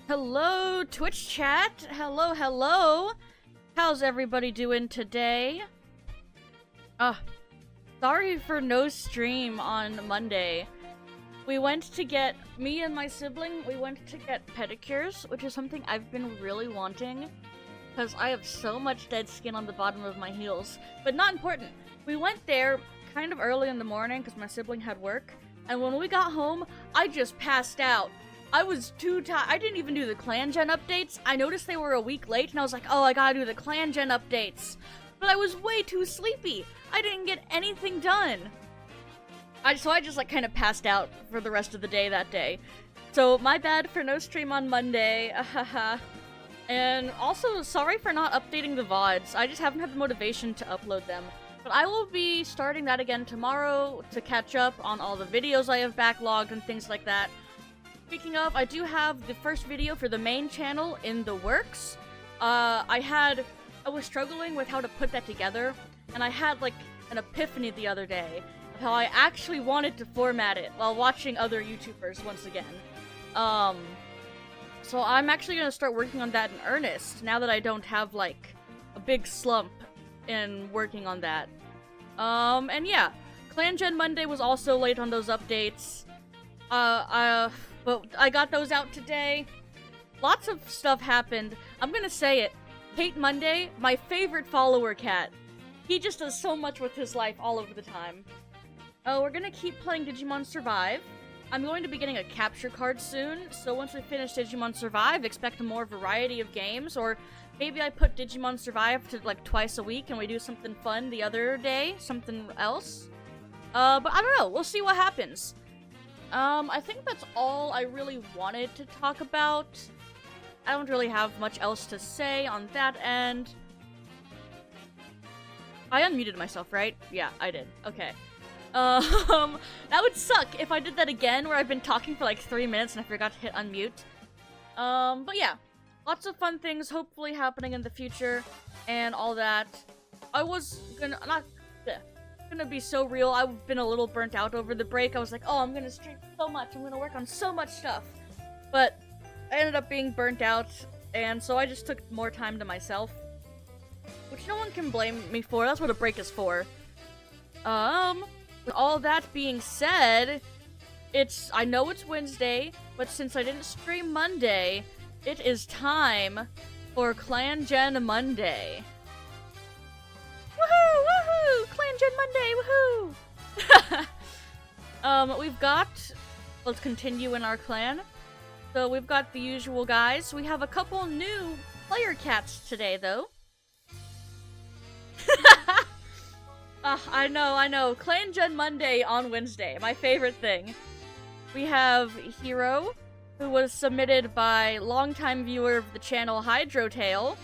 Hello, Twitch chat. Hello. How's everybody doing today? Sorry for no stream on Monday. Me and my sibling, we went to get pedicures, which is something I've been really wanting, because I have so much dead skin on the bottom of my heels. But not important. We went there kind of early in the morning, because my sibling had work, and when we got home, I just passed out. I was too tired. I didn't even do the Clangen updates. I noticed they were a week late, and I was like, oh, I gotta do the Clangen updates. But I was way too sleepy. I didn't get anything done. So I just, kind of passed out for the rest of the day that day. So, my bad for no stream on Monday. And also, sorry for not updating the VODs. I just haven't had the motivation to upload them. But I will be starting that again tomorrow to catch up on all the videos I have backlogged and things like that. Speaking of, I do have the first video for the main channel in the works. I was struggling with how to put that together, and I had, an epiphany the other day of how I actually wanted to format it while watching other YouTubers once again. So I'm actually gonna start working on that in earnest, now that I don't have, a big slump in working on that. And yeah, Clangen Monday was also late on those updates. But I got those out today. Lots of stuff happened. I'm gonna say it. Hate Monday, my favorite follower cat. He just does so much with his life all over the time. Oh, we're gonna keep playing Digimon Survive. I'm going to be getting a capture card soon, so once we finish Digimon Survive, expect a more variety of games, or maybe I put Digimon Survive to, twice a week and we do something fun the other day, something else. But I don't know, we'll see what happens. I think that's all I really wanted to talk about. I don't really have much else to say on that end. I unmuted myself, right? Yeah, I did. Okay. That would suck if I did that again, where I've been talking for 3 minutes and I forgot to hit unmute. But yeah. Lots of fun things hopefully happening in the future, and all that. I was gonna be so real. I've been a little burnt out over the break. I was like, oh, I'm gonna stream so much. I'm gonna work on so much stuff. But I ended up being burnt out, and so I just took more time to myself. Which no one can blame me for. That's what a break is for. With all that being said, I know it's Wednesday, but since I didn't stream Monday, it is time for Clangen Monday. Woohoo! Woohoo! Clangen Monday! Woohoo! Let's continue in our clan. So we've got the usual guys. We have a couple new player cats today, though. I know. Clangen Monday on Wednesday. My favorite thing. We have Hero, who was submitted by longtime viewer of the channel Hydrotail.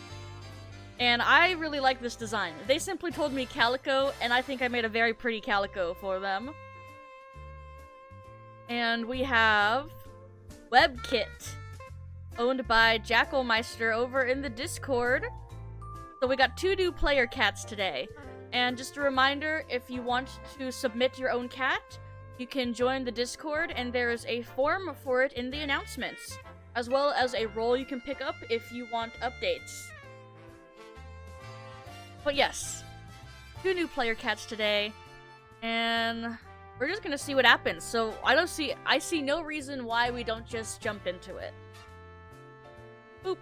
And I really like this design. They simply told me calico, and I think I made a very pretty calico for them. And we have WebKit, owned by Jackalmeister over in the Discord. So we got 2 new player cats today. And just a reminder, if you want to submit your own cat, you can join the Discord, and there is a form for it in the announcements, as well as a role you can pick up if you want updates. But yes, 2 new player cats today, and we're just gonna see what happens. So I see no reason why we don't just jump into it. Boop.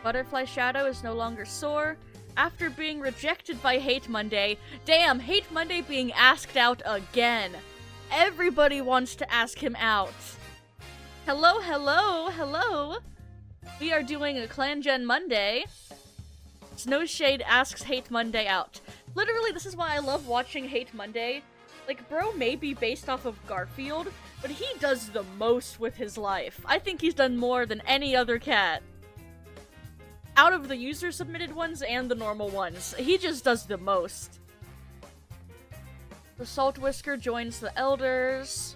Butterfly Shadow is no longer sore after being rejected by Hate Monday. Damn, Hate Monday being asked out again. Everybody wants to ask him out. Hello. We are doing a Clangen Monday. Snowshade asks Hate Monday out. Literally, this is why I love watching Hate Monday. Bro may be based off of Garfield, but he does the most with his life. I think he's done more than any other cat. Out of the user-submitted ones and the normal ones, he just does the most. The Salt Whisker joins the Elders.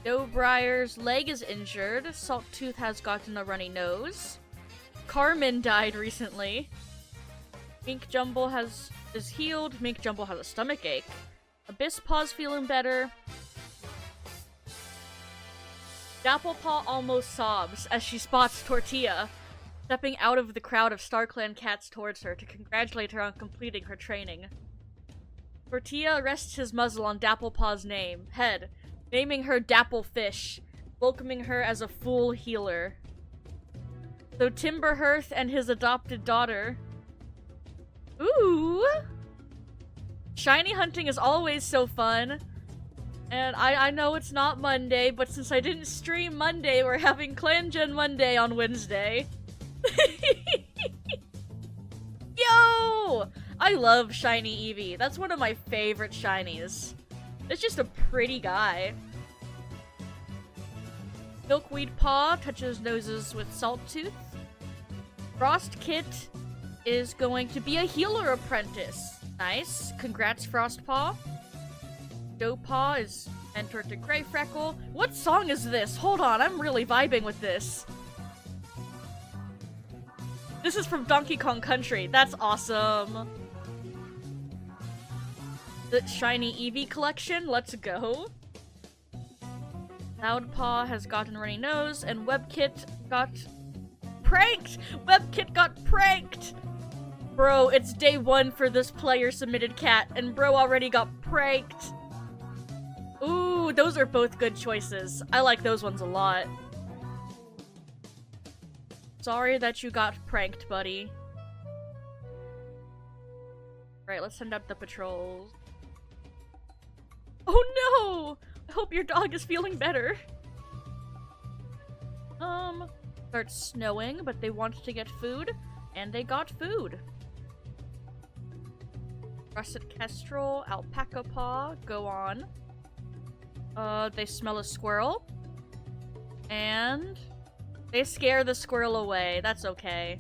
Briar's leg is injured. Salttooth has gotten a runny nose. Carmen died recently. Mink Jumble is healed. Mink Jumble has a stomach ache. Abyss Paw's feeling better. Dapplepaw almost sobs as she spots Tortilla, stepping out of the crowd of StarClan cats towards her to congratulate her on completing her training. Tortilla rests his muzzle on Dapplepaw's head, naming her Dapplefish, welcoming her as a full healer. So Timberhearth and his adopted daughter... Ooh! Shiny hunting is always so fun. And I know it's not Monday, but since I didn't stream Monday, we're having Clangen Monday on Wednesday. Yo! I love Shiny Eevee. That's one of my favorite shinies. It's just a pretty guy. Milkweed Paw touches noses with Salttooth. Frost Kit is going to be a healer apprentice. Nice. Congrats, Frostpaw. Doughpaw is mentored to Grey Freckle. What song is this? Hold on, I'm really vibing with this. This is from Donkey Kong Country. That's awesome. The Shiny Eevee collection. Let's go. Loudpaw has gotten runny nose, and Webkit got pranked! Webkit got pranked! Bro, it's day 1 for this player-submitted cat, and bro already got pranked. Ooh, those are both good choices. I like those ones a lot. Sorry that you got pranked, buddy. Right, let's send out the patrols. Oh no! I hope your dog is feeling better. Starts snowing, but they want to get food, and they got food. Russet Kestrel, Alpaca Paw, go on. They smell a squirrel. And they scare the squirrel away. That's okay.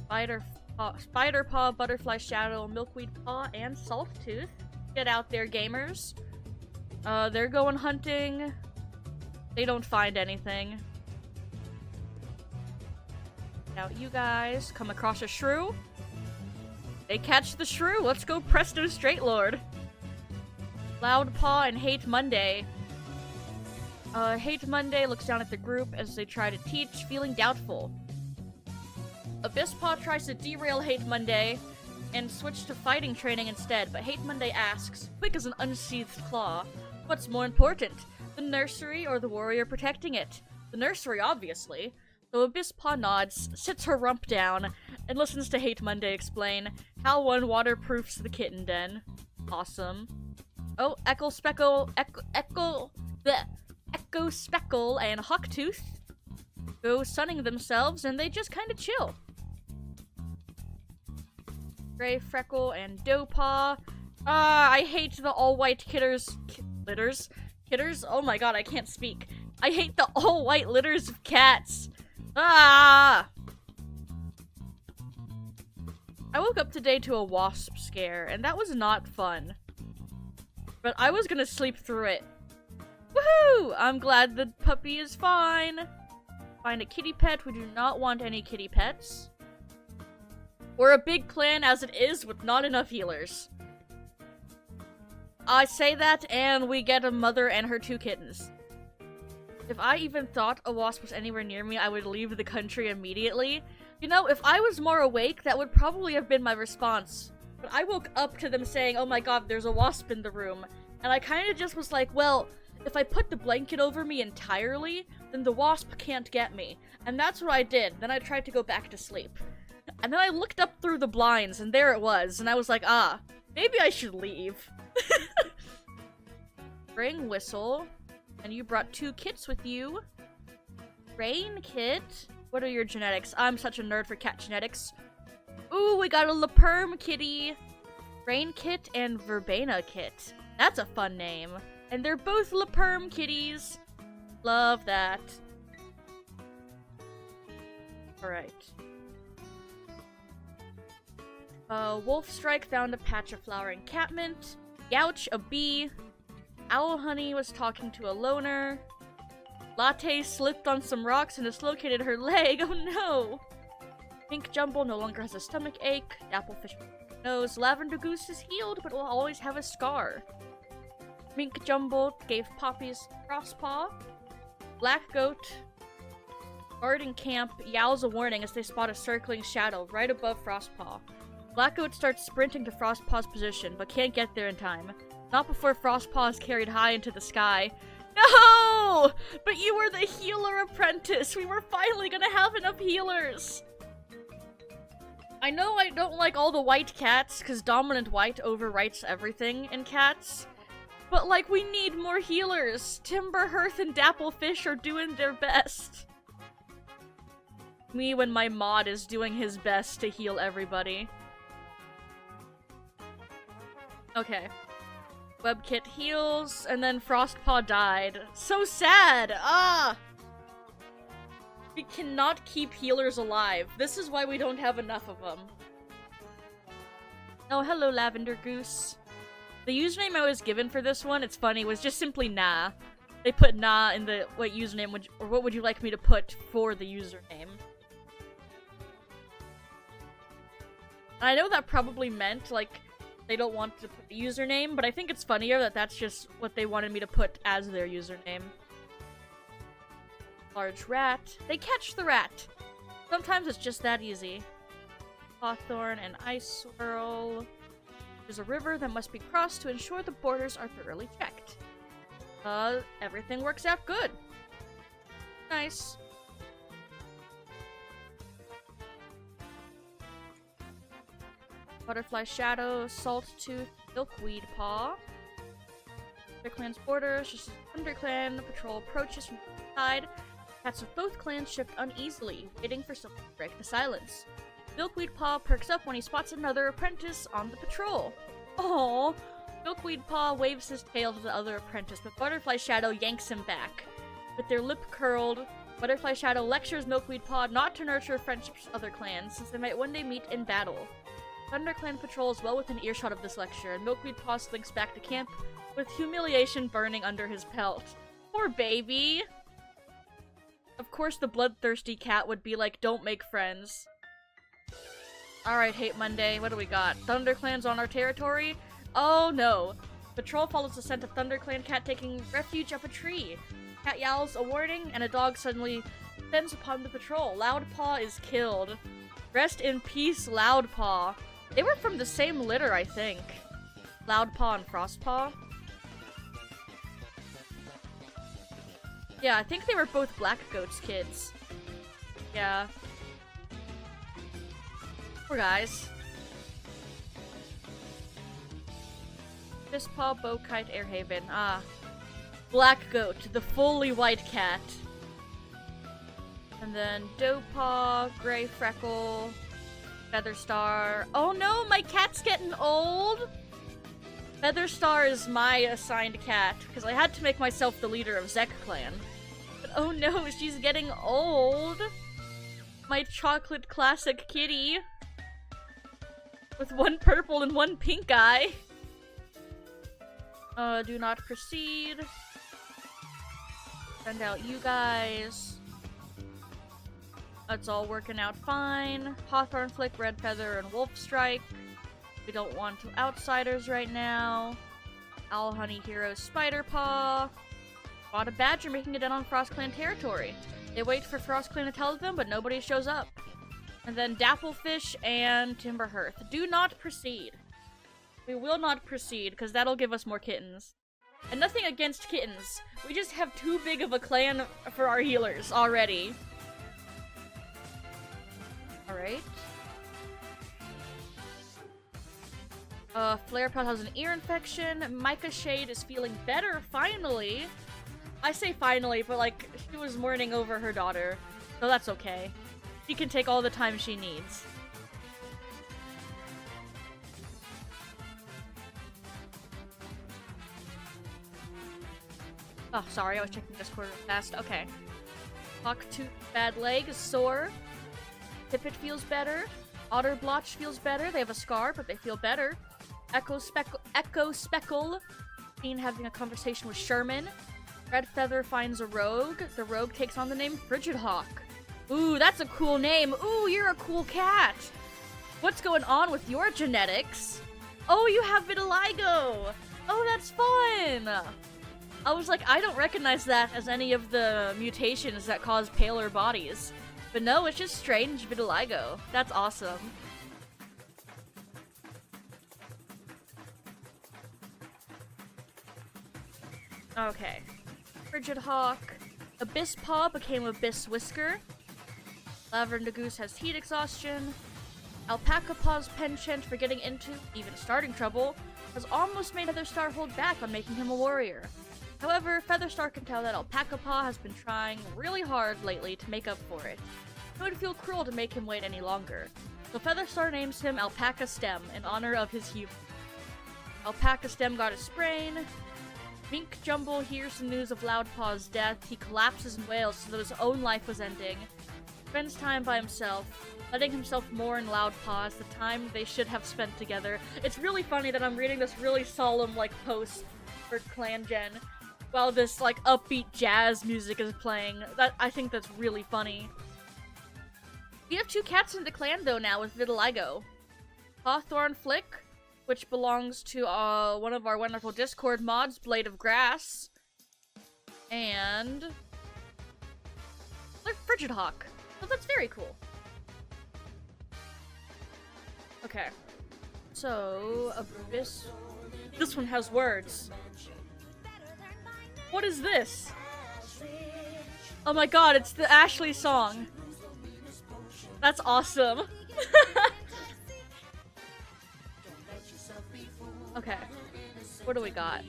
Spider Paw, Butterfly Shadow, Milkweed Paw, and Salttooth. Get out there, gamers. They're going hunting. They don't find anything. Now you guys come across a shrew. They catch the shrew. Let's go Presto Straight Lord. Loudpaw and Hate Monday. Hate Monday looks down at the group as they try to teach, feeling doubtful. Abysspaw tries to derail Hate Monday and switch to fighting training instead, but Hate Monday asks, quick as an unsheathed claw, what's more important, the nursery or the warrior protecting it? The nursery, obviously. So Abysspaw nods, sits her rump down, and listens to Hate Monday explain how one waterproofs the kitten den. Awesome. Oh, Echo Speckle and Hawktooth go sunning themselves, and they just kind of chill. Grey Freckle and Doughpaw. I hate the all-white litters. Oh my god, I can't speak. I hate the all-white litters of cats. Ah! I woke up today to a wasp scare, and that was not fun. But I was gonna sleep through it. Woohoo! I'm glad the puppy is fine. Find a kitty pet. We do not want any kitty pets. We're a big clan as it is with not enough healers. I say that and we get a mother and her 2 kittens. If I even thought a wasp was anywhere near me, I would leave the country immediately. You know, if I was more awake, that would probably have been my response. But I woke up to them saying, oh my god, there's a wasp in the room. And I kind of just was like, well, if I put the blanket over me entirely, then the wasp can't get me. And that's what I did. Then I tried to go back to sleep. And then I looked up through the blinds, and there it was. And I was like, ah, maybe I should leave. Ring Whistle. And you brought 2 kits with you. Rain Kit. What are your genetics? I'm such a nerd for cat genetics. Ooh, we got a Laperm kitty. Rain Kit and Verbena Kit. That's a fun name. And they're both Laperm kitties. Love that. Alright. Wolfstrike found a patch of flowering catmint. Youch, a bee. Owl Honey was talking to a loner. Latte slipped on some rocks and dislocated her leg. Oh no! Pink Jumble no longer has a stomach ache. Applefish nose. Lavender Goose is healed, but will always have a scar. Mink Jumble gave Poppies Frostpaw. Black Goat guarding camp yowls a warning as they spot a circling shadow right above Frostpaw. Black Goat starts sprinting to Frostpaw's position, but can't get there in time. Not before Frostpaw is carried high into the sky. No! But you were the healer apprentice! We were finally gonna have enough healers! I know I don't like all the white cats, because dominant white overwrites everything in cats. But, like, we need more healers! Timber Hearth and Dapplefish are doing their best. Me when my mod is doing his best to heal everybody. Okay. Webkit heals, and then Frostpaw died. So sad! Ah! We cannot keep healers alive. This is why we don't have enough of them. Oh, hello, Lavender Goose. The username I was given for this one, it's funny, was just simply nah. They put nah in the what username would or what would you like me to put for the username. I know that probably meant, like, they don't want to put the username, but I think it's funnier that that's just what they wanted me to put as their username. Large rat. They catch the rat! Sometimes it's just that easy. Hawthorn and Ice Swirl. There's a river that must be crossed to ensure the borders are thoroughly checked. Everything works out good. Nice. Butterfly Shadow, Salt Tooth, Milkweed Paw. Their clan's borders, just as ThunderClan patrol approaches from the side. Cats of both clans shift uneasily, waiting for someone to break the silence. Milkweed Paw perks up when he spots another apprentice on the patrol. Aww! Milkweed Paw waves his tail to the other apprentice, but Butterfly Shadow yanks him back. With their lip curled, Butterfly Shadow lectures Milkweed Paw not to nurture friendships with other clans, since they might one day meet in battle. ThunderClan patrol is well within earshot of this lecture, and Milkweed Paw slinks back to camp, with humiliation burning under his pelt. Poor baby! Of course the bloodthirsty cat would be like, don't make friends. Alright, Hate Monday, what do we got? ThunderClan's on our territory? Oh no! Patrol follows the scent of ThunderClan cat taking refuge up a tree. Cat yowls a warning, and a dog suddenly descends upon the patrol. Loudpaw is killed. Rest in peace, Loudpaw. They were from the same litter, I think. Loudpaw and Frostpaw. Yeah, I think they were both Black Goat's kids. Yeah. Poor guys. Fistpaw, Bowkite, Airhaven. Ah. Black Goat, the fully white cat. And then Doughpaw, Gray Freckle, Featherstar. Oh no, my cat's getting old! Featherstar is my assigned cat, because I had to make myself the leader of Zek Clan. But oh no, she's getting old! My chocolate classic kitty. With one purple and one pink eye. Do not proceed. Send out you guys. It's all working out fine. Hawthorn Flick, Red Feather, and Wolf Strike. We don't want outsiders right now. Owl Honey Hero, Spider Paw. Bought a badger making it in on Frost Clan territory. They wait for Frost Clan to tell them, but nobody shows up. And then Dapplefish and Timber Hearth. Do not proceed. We will not proceed, because that'll give us more kittens. And nothing against kittens. We just have too big of a clan for our healers already. Alright. Flarepelt has an ear infection. Micah Shade is feeling better, finally. I say finally, but like, she was mourning over her daughter. So that's okay. She can take all the time she needs. Oh, sorry, I was checking Discord real fast. Okay. Hawktooth, bad leg, is sore. Tippet feels better. Otterblotch feels better. They have a scar, but they feel better. Echo Speckle, seen having a conversation with Sherman. Red Feather finds a rogue. The rogue takes on the name Frigid Hawk. Ooh, that's a cool name. Ooh, you're a cool cat. What's going on with your genetics? Oh, you have vitiligo. Oh, that's fun. I was like, I don't recognize that as any of the mutations that cause paler bodies. But no, it's just strange vitiligo. That's awesome. Okay. Frigid Hawk. Abyss Paw became Abyss Whisker. Lavender Goose has heat exhaustion. Alpaca Paw's penchant for getting into, even starting trouble, has almost made Featherstar hold back on making him a warrior. However, Featherstar can tell that Alpaca Paw has been trying really hard lately to make up for it. It would feel cruel to make him wait any longer, so Featherstar names him Alpaca Stem in honor of his youth. Alpaca Stem got a sprain. Mink Jumble hears the news of Loudpaw's death. He collapses and wails so that his own life was ending. Spends time by himself, letting himself mourn Loudpaw as the time they should have spent together. It's really funny that I'm reading this really solemn, like, post for Clangen while this, like, upbeat jazz music is playing. I think that's really funny. We have 2 cats in the clan, though, now with vitiligo. Hawthorn Flick, which belongs to one of our wonderful Discord mods, Blade of Grass, and Frigid Hawk. So that's very cool. Okay. So, Abyss. This one has words. What is this? Oh my god, it's the Ashley song. That's awesome. Okay. What do we got?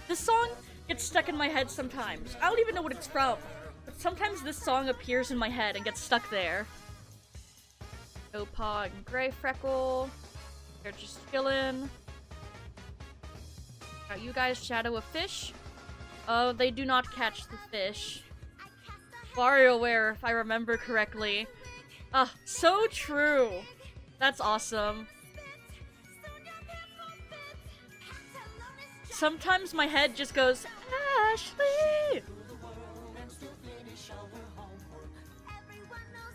This song gets stuck in my head sometimes. I don't even know what it's from. But sometimes this song appears in my head and gets stuck there. Opaw and Gray Freckle. They're just chillin'. Got you guys, Shadow of Fish. Oh, they do not catch the fish. WarioWare, if I remember correctly. Ah, so true. That's awesome. Sometimes my head just goes, Ashley!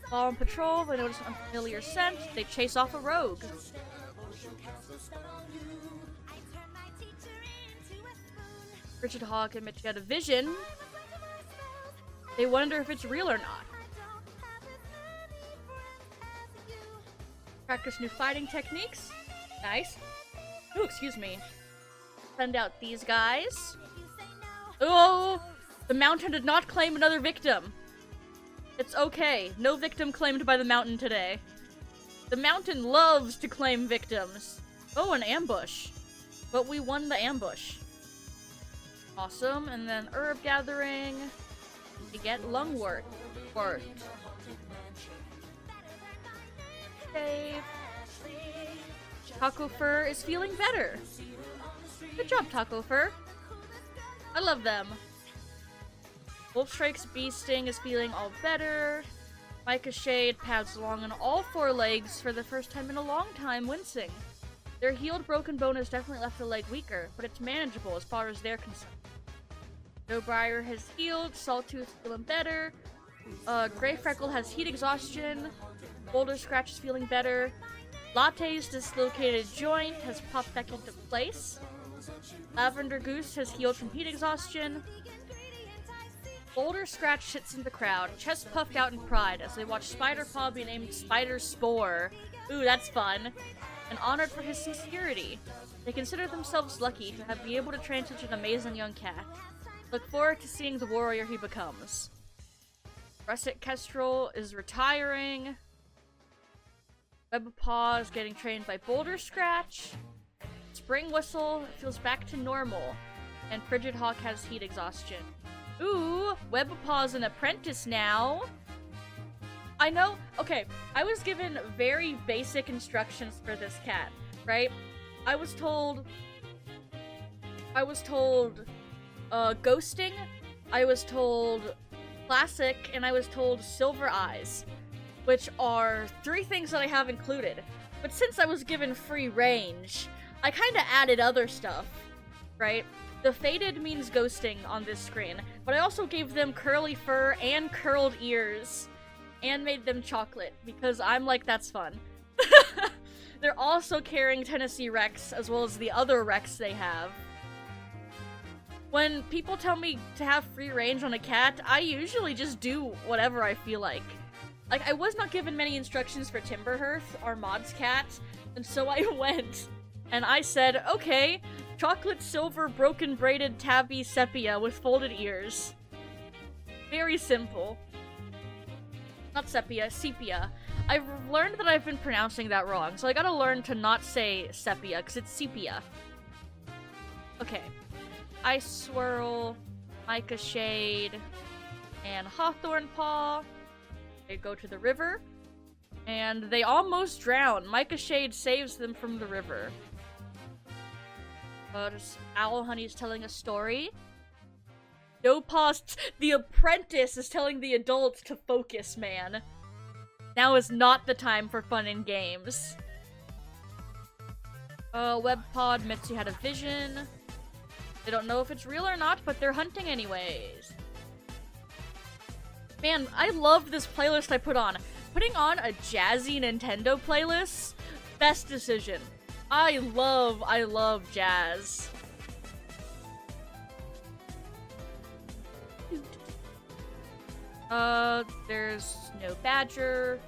While on patrol, they notice an unfamiliar scent. They chase off a rogue. Frigid Hawk admits she had a vision. They wonder if it's real or not. Practice new fighting techniques. Nice. Ooh, excuse me. Send out these guys. Oh! The mountain did not claim another victim. It's okay. No victim claimed by the mountain today. The mountain loves to claim victims. Oh, an ambush. But we won the ambush. Awesome. And then herb gathering. We get lungwort. Save. Taco Fur is feeling better. Good job, Taco Fur. I love them. Wolfstrike's Bee Sting is feeling all better. Micah Shade pads along on all 4 legs for the first time in a long time, wincing. Their healed broken bone has definitely left a leg weaker, but it's manageable as far as they're concerned. Doughbriar has healed, Sawtooth feeling better. Gray Freckle has heat exhaustion. Boulder Scratch is feeling better. Latte's dislocated joint has popped back into place. Lavender Goose has healed from heat exhaustion. Boulder Scratch sits in the crowd, chest puffed out in pride as they watch Spider Paw be named Spider Spore. Ooh, that's fun. And honored for his sincerity. They consider themselves lucky to be able to train such an amazing young cat. Look forward to seeing the warrior he becomes. Russet Kestrel is retiring. Webpaw is getting trained by Boulder Scratch. Spring Whistle feels back to normal. And Frigid Hawk has heat exhaustion. Ooh, Webpaw's an apprentice now. I know, okay, I was given very basic instructions for this cat, right? I was told, ghosting, I was told classic, and I was told silver eyes, which are 3 things that I have included. But since I was given free range, I kinda added other stuff, right? The faded means ghosting on this screen, but I also gave them curly fur and curled ears, and made them chocolate, because I'm like, that's fun. they're also carrying Tennessee Rex as well as the other Rex they have. When people tell me to have free range on a cat, I usually just do whatever I feel like. Like, I was not given many instructions for Timberhearth, our mod's cat, and so I went, and I said, okay, chocolate silver broken braided tabby sepia with folded ears. Very simple. Not sepia, sepia. I've learned that I've been pronouncing that wrong, so I gotta learn to not say sepia, because it's sepia. Okay. Ice Swirl, Mica Shade, and Hawthorn Paw. They go to the river, and they almost drown. Mica Shade saves them from the river. Owl Honey's telling a story. No pause. The apprentice is telling the adult to focus, man. Now is not the time for fun and games. Webpod, Mitzi had a vision. They don't know if it's real or not, but they're hunting anyways. Man, I love this playlist I put on. Putting on a jazzy Nintendo playlist, best decision. I love jazz. There's Snow Badger,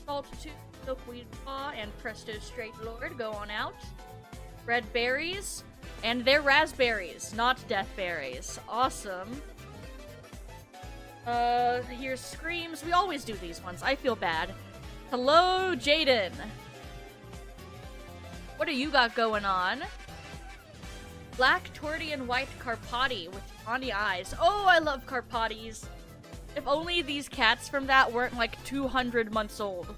Saltitooth, Milkweed Paw, and Presto Straight Lord go on out. Red berries, and they're raspberries, not death berries. Awesome. Here's screams. We always do these ones. I feel bad. Hello, Jaden. What do you got going on? Black Torty and white Carpati with tawny eyes. Oh, I love Carpatis. If only these cats from that weren't like 200 months old.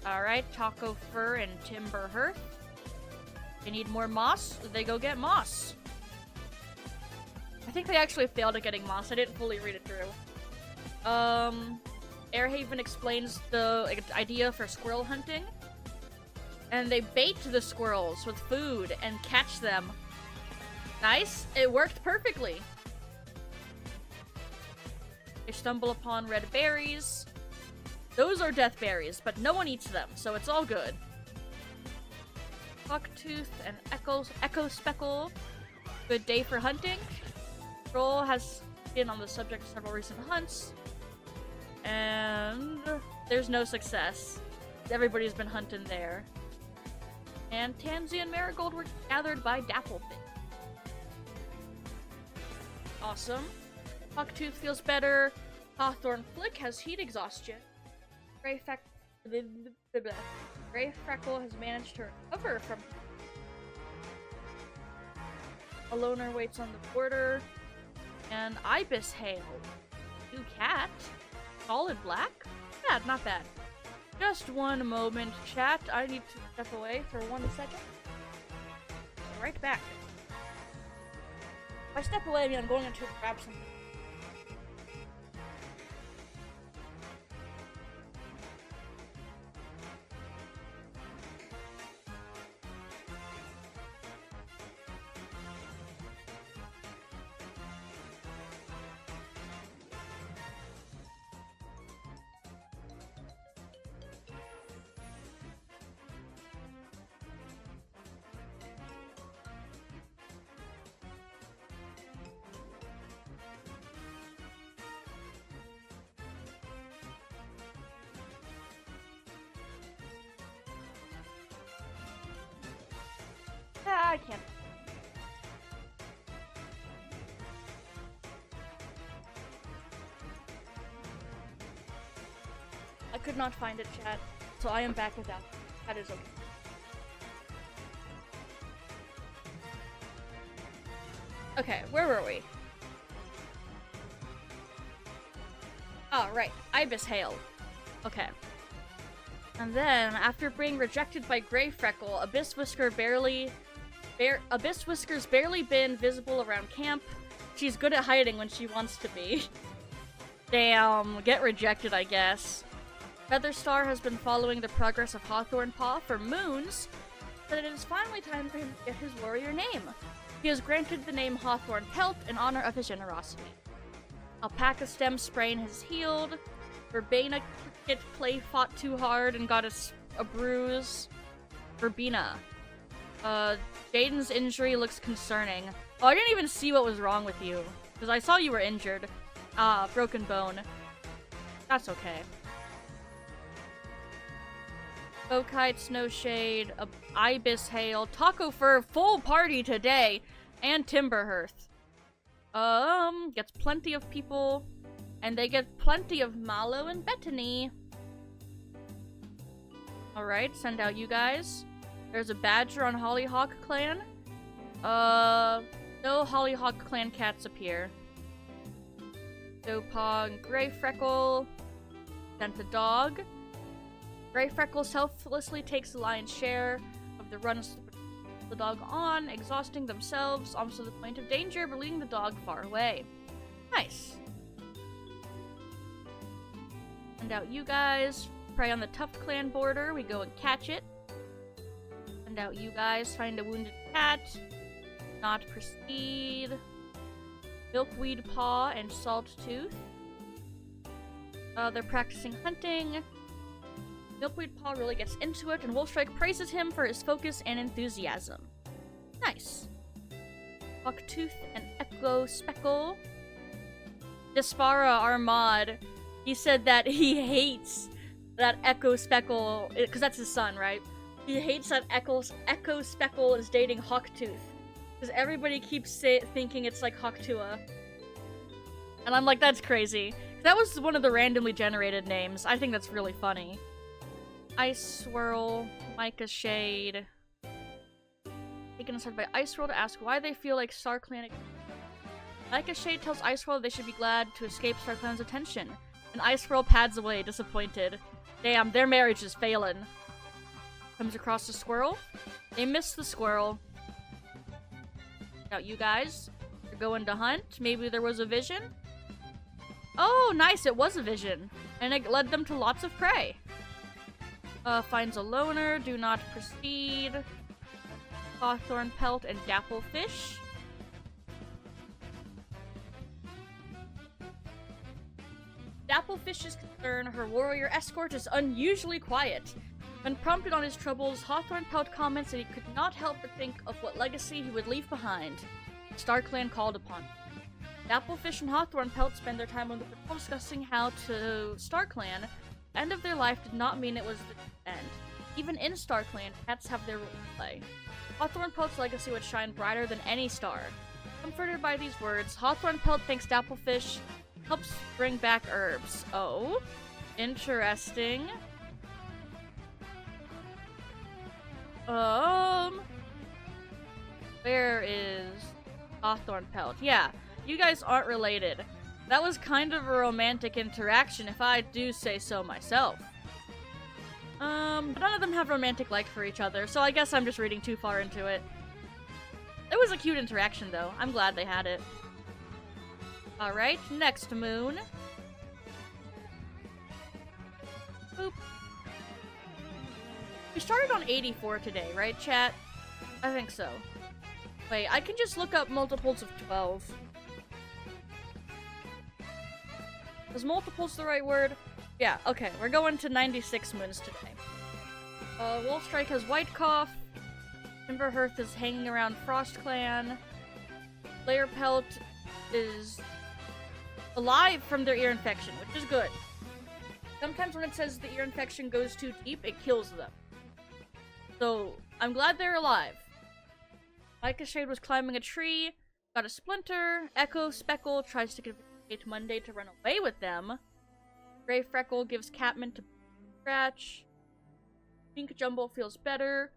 Alright, Taco Fur and Timberhearth. They need more moss, they go get moss. I think they actually failed at getting moss. I didn't fully read it through. Airhaven explains the idea for squirrel hunting. And they bait the squirrels with food and catch them. Nice. It worked perfectly. They stumble upon red berries. Those are death berries, but no one eats them, so it's all good. Hawktooth and Echo Speckle. Good day for hunting. Troll has been on the subject of several recent hunts. And there's no success. Everybody's been hunting there. And Tansy and Marigold were gathered by Dapplefin. Awesome. Hawktooth feels better. Hawthorn Flick has heat exhaustion. Grey Freckle has managed to recover from... A loner waits on the border. And Ibis Hail. New cat. Solid black? Yeah, not bad. Just one moment, chat. I need to step away for 1 second. Right back. If I step away, I mean I'm going to grab something. I can't. I could not find it, chat, so I am back with that. That is okay. Okay, where were we? Oh, right. Ibis Hail. Okay. And then, after being rejected by Grey Freckle, Abyss Whisker's barely been visible around camp. She's good at hiding when she wants to be. Damn, get rejected, I guess. Featherstar has been following the progress of Hawthorn Paw for moons, but it is finally time for him to get his warrior name. He has granted the name Hawthorn Pelt in honor of his generosity. Alpaca Stem Sprain has healed. Verbena Hit Clay fought too hard and got a bruise. Verbena. Jaden's injury looks concerning. Oh, I didn't even see what was wrong with you. Because I saw you were injured. Ah, broken bone. That's okay. Bowkite, Snowshade, Ibis Hail, Taco Fur, full party today, and Timberhearth. Gets plenty of people, and they get plenty of Malo and Bethany. Alright, send out you guys. There's a Badger on Hollyhock Clan. No Hollyhock Clan cats appear. Dopog and Grey Freckle. Sent the dog. Grey Freckle selflessly takes the lion's share of the runs the dog on, exhausting themselves, almost to the point of danger, but leading the dog far away. Nice. Send out you guys. Prey on the Tough Clan border. We go and catch it. Send out you guys. Find a wounded cat. Not proceed. Milkweed Paw and Salt Tooth. They're practicing hunting. Milkweed Paw really gets into it, and Wolfstrike praises him for his focus and enthusiasm. Nice. Bucktooth and Echo Speckle. Dispara, our mod, he said that he hates that Echo Speckle, because that's his son, right? He hates that Echo Speckle is dating Hawktooth. Because everybody keeps thinking it's like Hawktua. And I'm like, that's crazy. That was one of the randomly generated names. I think that's really funny. Ice Swirl, Micah Shade. Taken aside by Ice Swirl to ask why they feel like StarClan. Micah Shade tells Ice Swirl they should be glad to escape StarClan's attention. And Ice Swirl pads away, disappointed. Damn, their marriage is failing. Comes across the squirrel. They miss the squirrel. Out you guys. You're going to hunt. Maybe there was a vision. Oh, nice, it was a vision. And it led them to lots of prey. Finds a loner, do not proceed. Hawthorn Pelt and Dapplefish. Dapplefish's concern, her warrior escort is unusually quiet. When prompted on his troubles, Hawthorn Pelt comments that he could not help but think of what legacy he would leave behind. StarClan called upon him. Dapplefish and Hawthorn Pelt spend their time on the patrol discussing how to StarClan. End of their life did not mean it was the end. Even in StarClan, cats have their role to play. Hawthorn Pelt's legacy would shine brighter than any star. Comforted by these words, Hawthorn Pelt thanks Dapplefish, helps bring back herbs. Oh, interesting. Where is Hawthorn Pelt? Yeah, you guys aren't related. That was kind of a romantic interaction, if I do say so myself. But none of them have romantic like for each other, so I guess I'm just reading too far into it. It was a cute interaction, though. I'm glad they had it. Alright, next moon. Boop. We started on 84 today, right, chat? I think so. Wait, I can just look up multiples of 12. Is multiples the right word? Yeah, okay, we're going to 96 moons today. Wolfstrike has White Cough. Timberhearth is hanging around Frost Clan. Layer Pelt is alive from their ear infection, which is good. Sometimes when it says the ear infection goes too deep, it kills them. So, I'm glad they're alive. Micah Shade was climbing a tree, got a splinter. Echo Speckle tries to convince Monday to run away with them. Grey Freckle gives Catman to scratch. Pink Jumble feels better.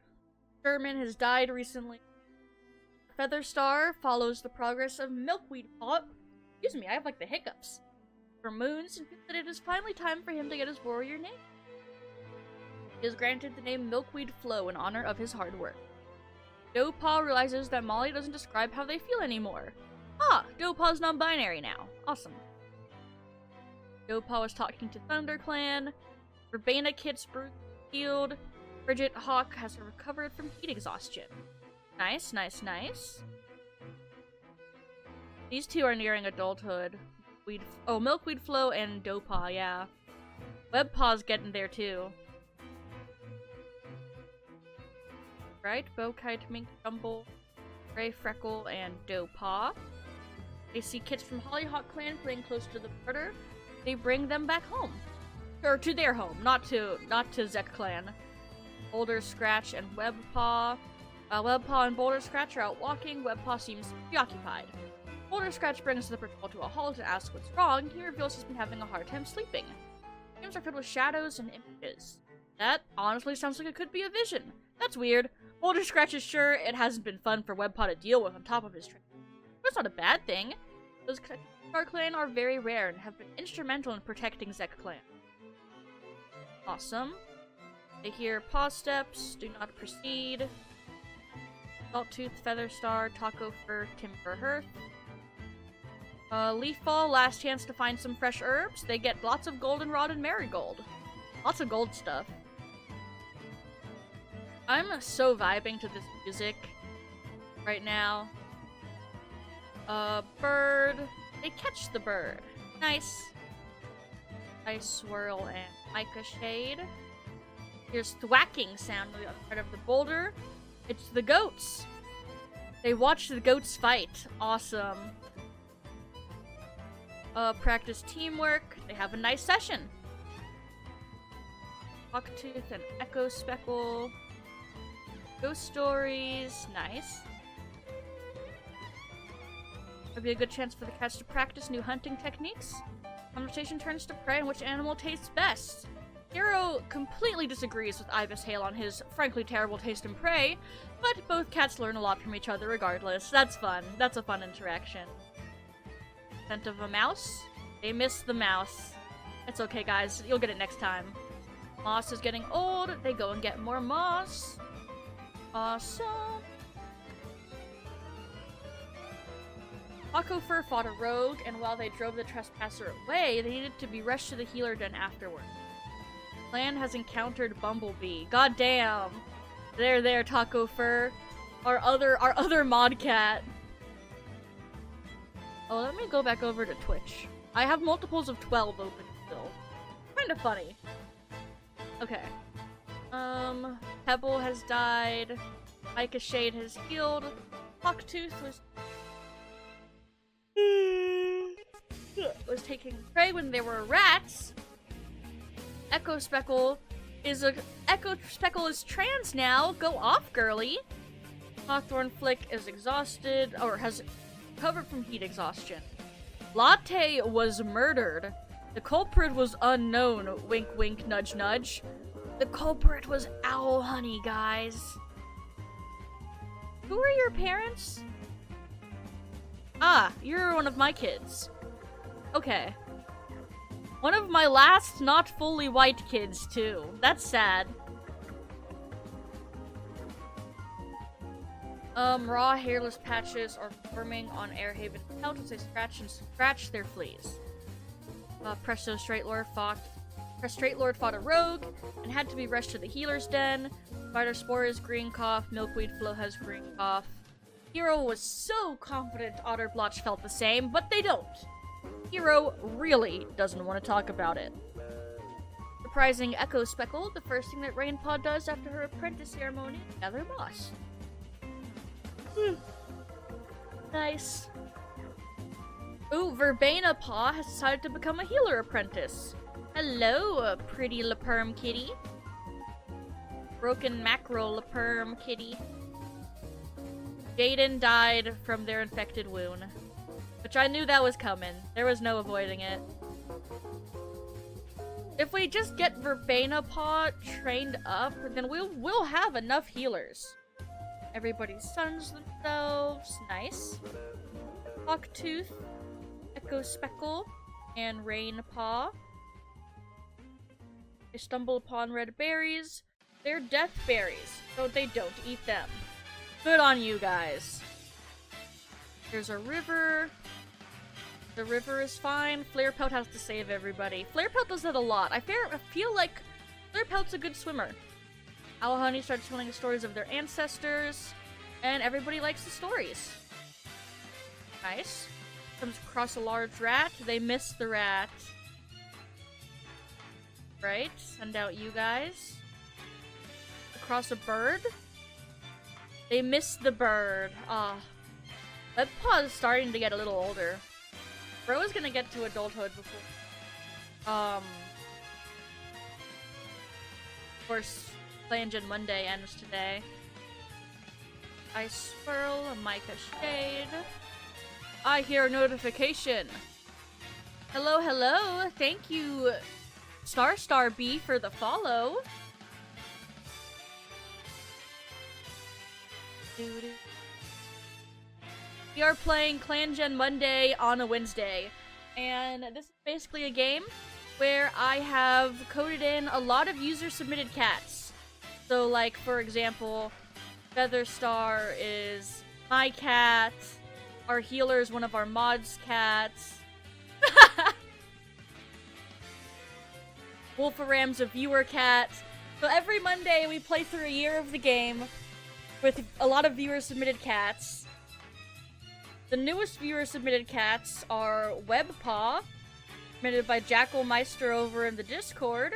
Sherman has died recently. Featherstar follows the progress of Milkweed Paw. Excuse me, I have like the hiccups. For Moons, and feels that it is finally time for him to get his warrior name. He is granted the name Milkweed Flow in honor of his hard work. Doughpaw realizes that Molly doesn't describe how they feel anymore. Ah, Doughpaw's non-binary now. Awesome. Doughpaw is talking to ThunderClan. Verbena Kit's healed. Bridget Hawk has recovered from heat exhaustion. Nice, nice, nice. These two are nearing adulthood. Milkweed Flow and Doughpaw, yeah. Webpaw's getting there too. Right, Bowkite, Mink, Dumble, Gray Freckle, and Doughpaw. They see kids from Hollyhock Clan playing close to the border. They bring them back home. Or to their home, not to Zek Clan. Boulder Scratch and Webpaw. Webpaw and Boulder Scratch are out walking. Webpaw seems preoccupied. Boulder Scratch brings the patrol to a halt and asks what's wrong. He reveals he's been having a hard time sleeping. Dreams are filled with shadows and images. That honestly sounds like it could be a vision. That's weird. Boulder Scratch is sure it hasn't been fun for Webpaw to deal with on top of his training. But it's not a bad thing. Those connected to our clan are very rare and have been instrumental in protecting Zek Clan. Awesome. They hear paw steps, do not proceed. Salttooth, Featherstar, Taco Fur, Timber Hearth. Leafball, last chance to find some fresh herbs. They get lots of goldenrod and marigold. Lots of gold stuff. I'm so vibing to this music right now. Bird. They catch the bird. Nice. Ice Swirl and Mica Shade. Here's thwacking sound on the other side of the boulder. It's the goats. They watch the goats fight. Awesome. Practice teamwork. They have a nice session. Hawktooth and Echo Speckle. Ghost stories. Nice. Would be a good chance for the cats to practice new hunting techniques. Conversation turns to prey and which animal tastes best. Hero completely disagrees with Ibis Hale on his frankly terrible taste in prey, but both cats learn a lot from each other regardless. That's fun. That's a fun interaction. Scent of a mouse? They miss the mouse. It's okay, guys. You'll get it next time. Moss is getting old. They go and get more moss. Awesome. Taco Fur fought a rogue, and while they drove the trespasser away, they needed to be rushed to the healer den afterward. Clan has encountered Bumblebee. God damn. There, Taco Fur. Our other mod cat. Oh, let me go back over to Twitch. I have multiples of 12 open still. Kinda funny. Okay. Pebble has died. Mica Shade has healed. Hawktooth was taking prey when there were rats. Echo Speckle is trans now. Go off, girly. Hawthorn Flick is exhausted, or has recovered from heat exhaustion. Latte was murdered. The culprit was unknown. Wink, wink, nudge, nudge. The culprit was Owl Honey, guys. Who are your parents? Ah, you're one of my kids. Okay. One of my last not fully white kids, too. That's sad. Raw hairless patches are forming on Airhaven pelt as they scratch their fleas. Presto Straight Lord fought a rogue and had to be rushed to the healer's den. Spider Spore is green cough. Milkweed Flow has green cough. Hero was so confident Otterblotch felt the same, but they don't. Hero really doesn't want to talk about it. Surprising Echo Speckle, the first thing that Rainpaw does after her apprentice ceremony, gather moss. Nice. Ooh, Verbena Paw has decided to become a healer apprentice. Hello, pretty Laperm kitty. Broken mackerel Laperm kitty. Jaden died from their infected wound. Which I knew that was coming. There was no avoiding it. If we just get Verbena Paw trained up, then we'll have enough healers. Everybody suns themselves. Nice. Hawktooth, Echo Speckle, and Rainpaw. They stumble upon red berries. They're death berries, so they don't eat them. Good on you guys. There's a river. The river is fine. Flarepelt has to save everybody. Flarepelt does that a lot. I feel like Flarepelt's a good swimmer. Owl Honey starts telling stories of their ancestors, and everybody likes the stories. Nice. Comes across a large rat. They miss the rat. Right, send out you guys. Across a bird? They missed the bird. Ah. Webpaw is starting to get a little older. Bro is gonna get to adulthood before. Of course, Clangen Monday ends today. Ice Swirl, a Micah Shade. I hear a notification. Hello, hello. Thank you, Star B, for the follow. We are playing Clangen Monday on a Wednesday, and this is basically a game where I have coded in a lot of user-submitted cats. So, like, for example, Featherstar is my cat, our healer is one of our mods' cats, Wolfaram's a viewer cat. So every Monday we play through a year of the game with a lot of viewer-submitted cats. The newest viewer-submitted cats are Webpaw, submitted by Jackal Meister over in the Discord,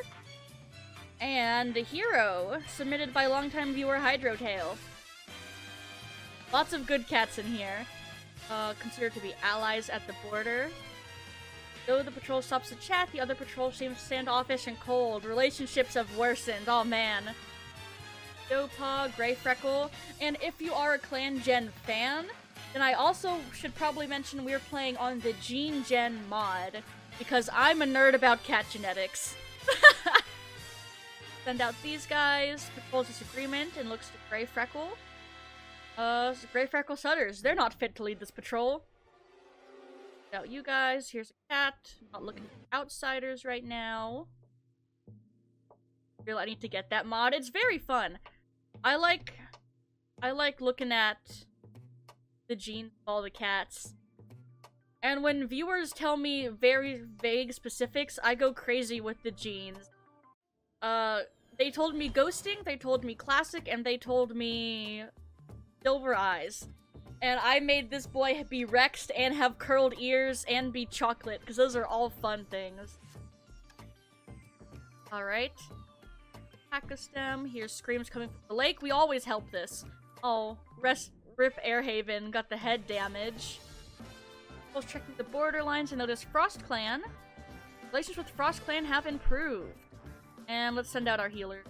and Hero, submitted by longtime viewer Hydrotail. Lots of good cats in here, considered to be allies at the border. Though the patrol stops to chat, the other patrol seems standoffish and cold. Relationships have worsened, oh man. Dopaw, Grey Freckle, and if you are a Clangen fan, then I also should probably mention we're playing on the Gene Gen mod, because I'm a nerd about cat genetics. Send out these guys, patrols disagreement, and looks to Grey Freckle. Grey Freckle Sutters, they're not fit to lead this patrol. Send out you guys, here's a cat, not looking for outsiders right now. Really, I need to get that mod, it's very fun. I like looking at the genes of all the cats. And when viewers tell me very vague specifics, I go crazy with the genes. They told me ghosting, they told me classic, and they told me silver eyes. And I made this boy be Rexed and have curled ears and be chocolate, because those are all fun things. Alright. Hack-a-stem, here's screams coming from the lake. We always help this. Oh, Rip Airhaven got the head damage. Let's check the borderlines and notice Frost Clan. Relations with Frost Clan have improved. And let's send out our healer.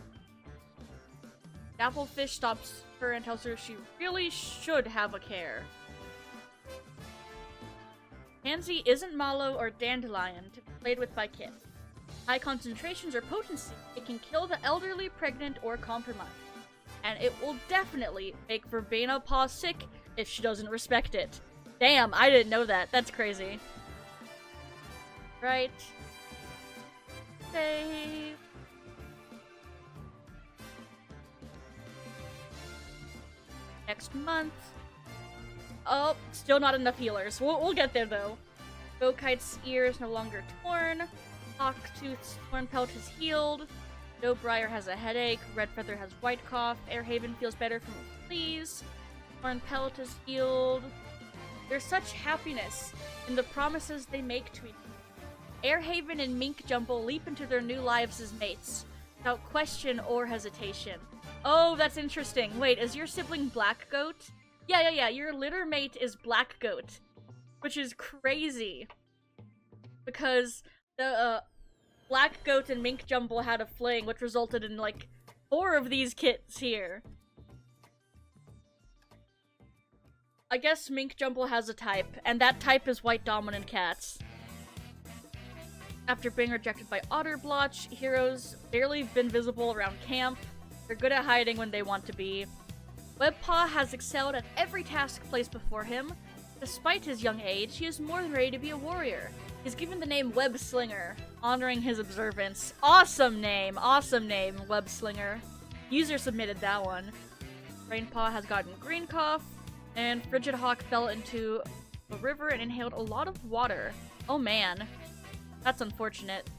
Applefish stops her and tells her she really should have a care. Pansy isn't mallow or dandelion to be played with by kids. High concentrations or potency, it can kill the elderly, pregnant, or compromised. And it will definitely make Verbena Paw sick if she doesn't respect it. Damn, I didn't know that. That's crazy. Right. Save. Next month. Oh, still not enough healers. We'll get there though. Gokite's ear is no longer torn. Hawktooth's torn pelt is healed. Dobriar has a headache. Redfeather has white cough. Airhaven feels better from a fleas. Torn pelt is healed. There's such happiness in the promises they make to each other. Airhaven and Mink Jumble leap into their new lives as mates, without question or hesitation. Oh, that's interesting. Wait, is your sibling Black Goat? Yeah. Your litter mate is Black Goat, which is crazy. Because the, Black Goat and Mink Jumble had a fling, which resulted in, like, 4 of these kits here. I guess Mink Jumble has a type, and that type is white dominant cats. After being rejected by Otterblotch, heroes barely been visible around camp. They're good at hiding when they want to be. Webpaw has excelled at every task placed before him. Despite his young age, he is more than ready to be a warrior. He's given the name Web Slinger, honoring his observance. Awesome name, Web Slinger. User submitted that one. Rainpaw has gotten green cough, and Frigid Hawk fell into a river and inhaled a lot of water. Oh man, that's unfortunate.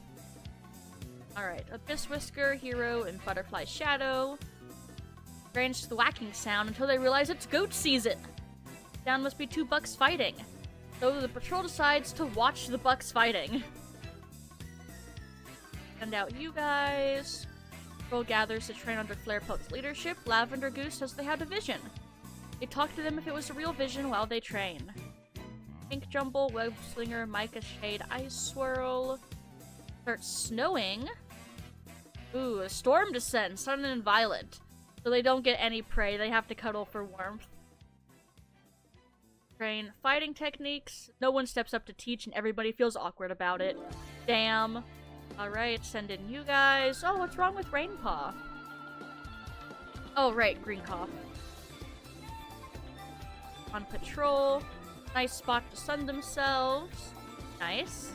Alright, Abyss Whisker, Hero, and Butterfly Shadow. Strange thwacking sound until they realize it's goat season. Down must be 2 bucks fighting. So the patrol decides to watch the bucks fighting. Send out you guys. Patrol gathers to train under Flarepelt's leadership. Lavender Goose says they had a vision. They talk to them if it was a real vision while they train. Pink Jumble, Web Slinger, Micah Shade, Ice Swirl. Starts snowing. Ooh, a storm descends, sudden and violent. So they don't get any prey, they have to cuddle for warmth. Train fighting techniques. No one steps up to teach and everybody feels awkward about it. Damn. Alright, send in you guys. Oh, what's wrong with Rainpaw? Oh, right, Green Cough. On patrol. Nice spot to sun themselves. Nice.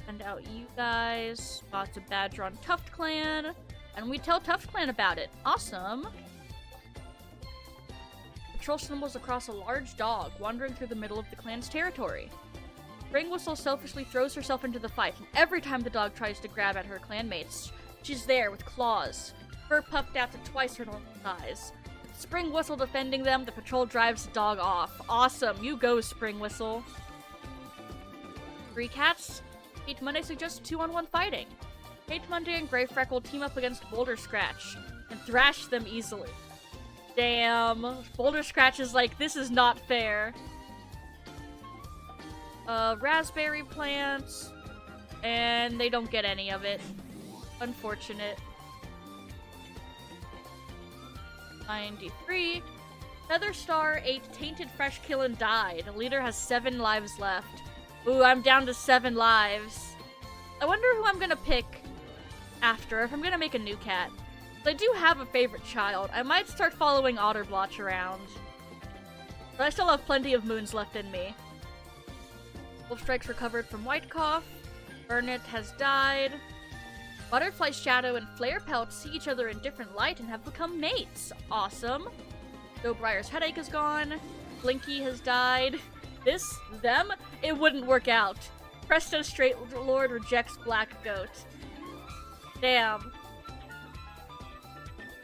Send out you guys. Spots a badger on Tuft Clan. And we tell Tuft Clan about it. Awesome. Patrol stumbles across a large dog wandering through the middle of the clan's territory. Spring Whistle selfishly throws herself into the fight, and every time the dog tries to grab at her clanmates, she's there with claws, fur puffed out to twice her normal size. With Spring Whistle defending them, the patrol drives the dog off. Awesome, you go, Spring Whistle. 3 cats. Hate Monday suggests 2-on-1 fighting. Hate Monday and Grey Freckle team up against Boulder Scratch and thrash them easily. Damn. Boulder Scratch is like, this is not fair. Raspberry plants. And they don't get any of it. Unfortunate. 93. Featherstar ate Tainted Fresh Kill and died. The leader has 7 lives left. Ooh, I'm down to 7 lives. I wonder who I'm gonna pick after, if I'm gonna make a new cat. I do have a favorite child. I might start following Otterblotch around. But I still have plenty of moons left in me. Wolfstrike's recovered from White Cough. Burnett has died. Butterfly Shadow and Flarepelt see each other in different light and have become mates. Awesome. Doughbrier's headache is gone. Blinky has died. Them? It wouldn't work out. Presto Straight Lord rejects Black Goat. Damn.